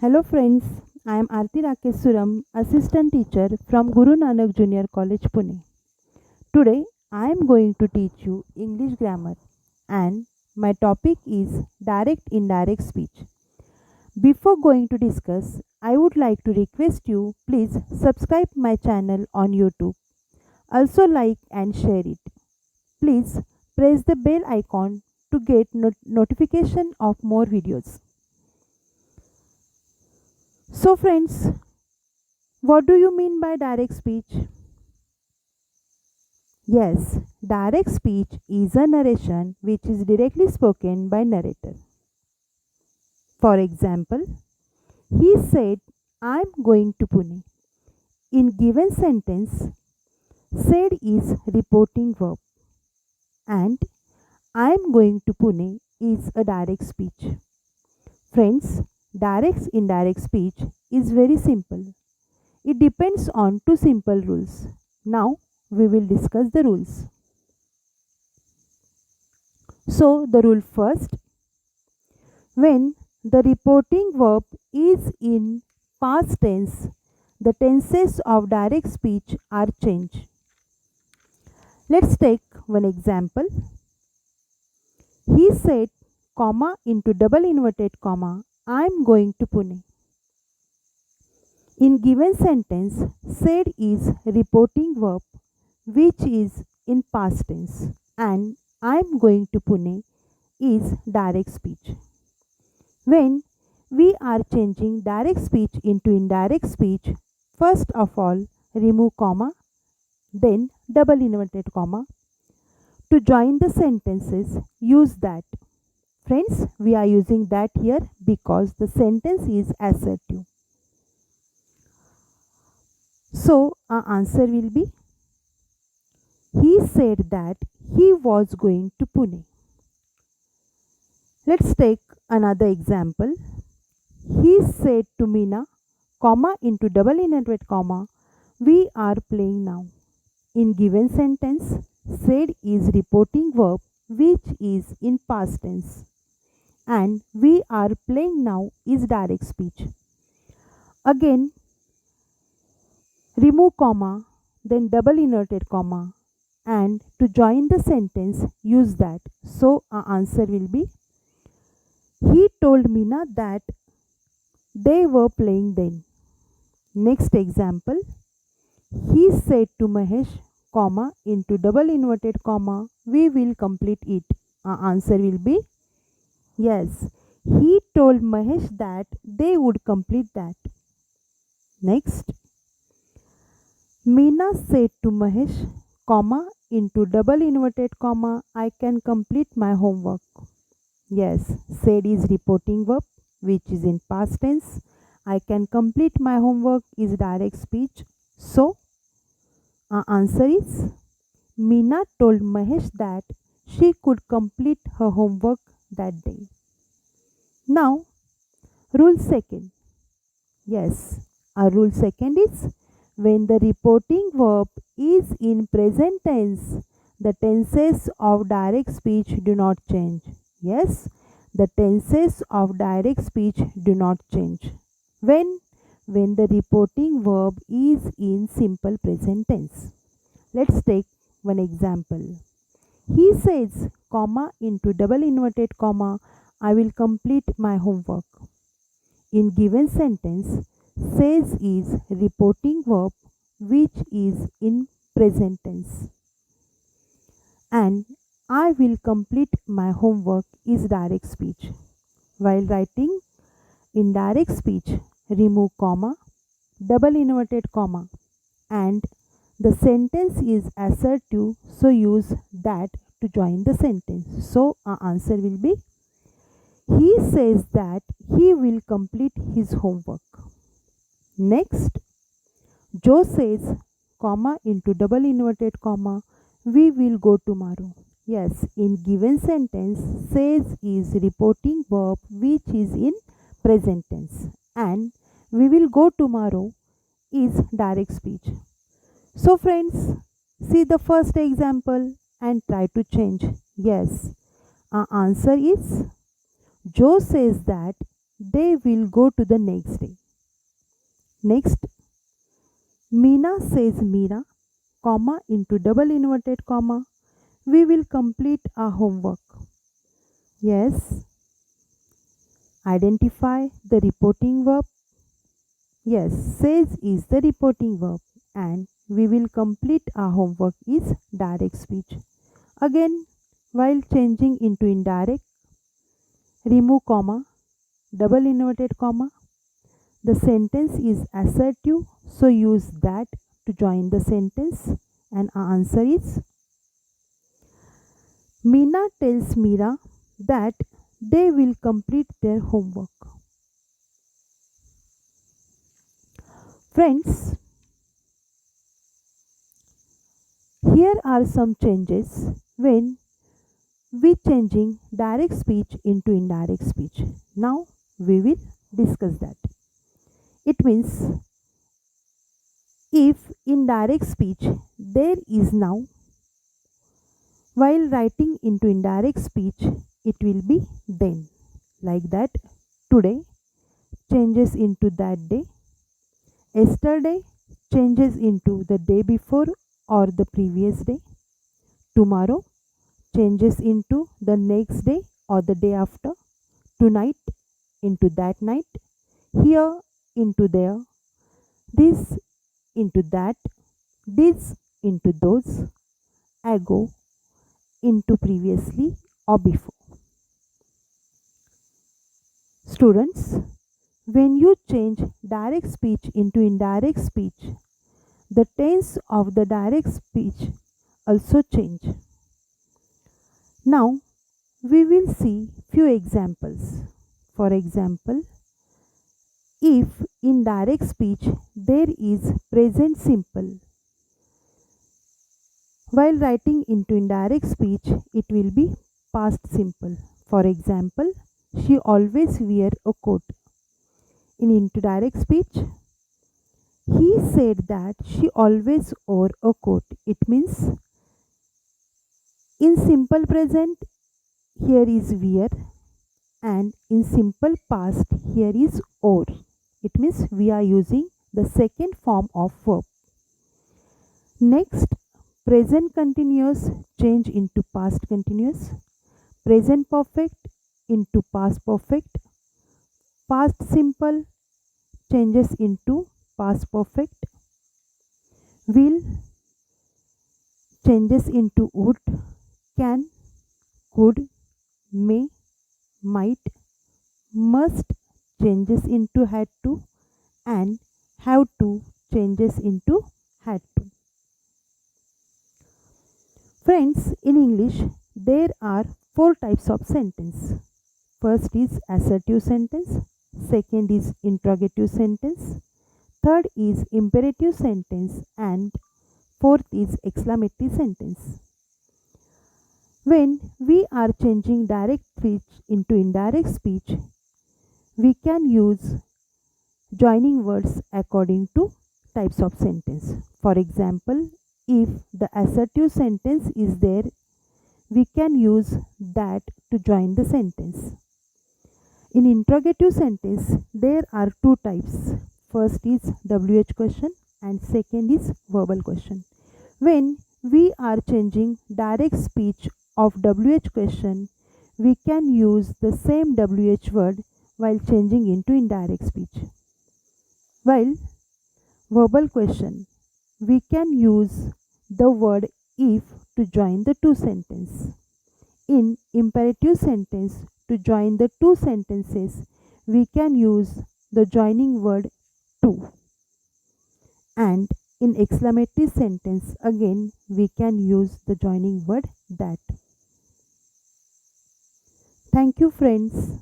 Hello friends, I am Aarti Rakesh Suram, assistant teacher from Guru Nanak Junior College Pune. Today I am going to teach you English grammar and my topic is direct indirect speech. Before going to discuss, I would like to request you please subscribe my channel on YouTube. Also like and share it. Please press the bell icon to get notification of more videos. So friends, what do you mean by direct speech? Yes, direct speech is a narration which is directly spoken by narrator. For example, he said, I'm going to Pune. In given sentence, said is reporting verb and I'm going to Pune is a direct speech. Friends, direct indirect speech is very simple. It depends on two simple rules. Now we will discuss the rules. So the rule first, when the reporting verb is in past tense, the tenses of direct speech are changed. Let's take one example. He said, comma into double inverted comma, I am going to Pune. In given sentence, said is reporting verb which is in past tense and I am going to Pune is direct speech. When we are changing direct speech into indirect speech, first of all remove comma, then double inverted comma. To join the sentences, use that. Friends, we are using that here because the sentence is assertive. So, our answer will be, he said that he was going to Pune. Let's take another example. He said to Meena, comma into double inverted comma, we are playing now. In given sentence, said is reporting verb which is in past tense and we are playing now is direct speech. Again, remove comma, then double inverted comma and to join the sentence use that. So our answer will be, he told Meena that they were playing then. Next example, he said to Mahesh, comma into double inverted comma, we will complete it. Our answer will be, yes, he told Mahesh that they would complete that. Next, Meena said to Mahesh, comma into double inverted comma, I can complete my homework. Yes, said is reporting verb which is in past tense. I can complete my homework is direct speech. So, our answer is, Meena told Mahesh that she could complete her homework that day. Now, rule second. Yes, our rule second is, when the reporting verb is in present tense, the tenses of direct speech do not change. Yes, the tenses of direct speech do not change. When? When the reporting verb is in simple present tense. Let's take one example. He says, comma into double inverted comma, I will complete my homework. In given sentence, says is reporting verb which is in present tense and I will complete my homework is direct speech. While writing indirect speech, remove comma, double inverted comma and the sentence is assertive, so use that to join the sentence. So our answer will be, he says that he will complete his homework. Next, Joe says, comma into double inverted comma, we will go tomorrow. Yes, in given sentence, says is reporting verb which is in present tense and we will go tomorrow is direct speech. So friends, see the first example and try to change. Yes, our answer is, Joe says that they will go to the next day. Next, Meena says Meera, comma into double inverted comma, we will complete our homework. Yes. Identify the reporting verb. Yes, says is the reporting verb and we will complete our homework is direct speech. Again, while changing into indirect, remove comma, double inverted comma. The sentence is assertive, so use that to join the sentence and our answer is Meena tells Meera that they will complete their homework. Friends, here are some changes when we changing direct speech into indirect speech. Now we will discuss that. It means if in direct speech there is now, while writing into indirect speech it will be then. Like that, today changes into that day, yesterday changes into the day before or the previous day, tomorrow changes into the next day or the day after, tonight into that night, here into there, this into that, this into those, ago into previously or before. Students, when you change direct speech into indirect speech, the tense of the direct speech also change. Now we will see few examples. For example, if in direct speech there is present simple, while writing into indirect speech it will be past simple. For example, she always wear a coat. In indirect speech, he said that she always wore a coat. It means in simple present here is wear and in simple past here is or. It means we are using the second form of verb. Next, present continuous change into past continuous, present perfect into past perfect, past simple changes into past perfect, will changes into would, can, could, may, might, must changes into had to, and have to changes into had to. Friends, in English there are four types of sentence. First is assertive sentence, second is interrogative sentence, third is imperative sentence, and fourth is exclamatory sentence. When we are changing direct speech into indirect speech, we can use joining words according to types of sentence. For example, if the assertive sentence is there, we can use that to join the sentence. In interrogative sentence, there are two types. First is WH question and second is verbal question. When we are changing direct speech of WH question, we can use the same WH word while changing into indirect speech. While verbal question, we can use the word if to join the two sentences. In imperative sentence, to join the two sentences, we can use the joining word to. And in exclamatory sentence, again, we can use the joining word that. Thank you, friends.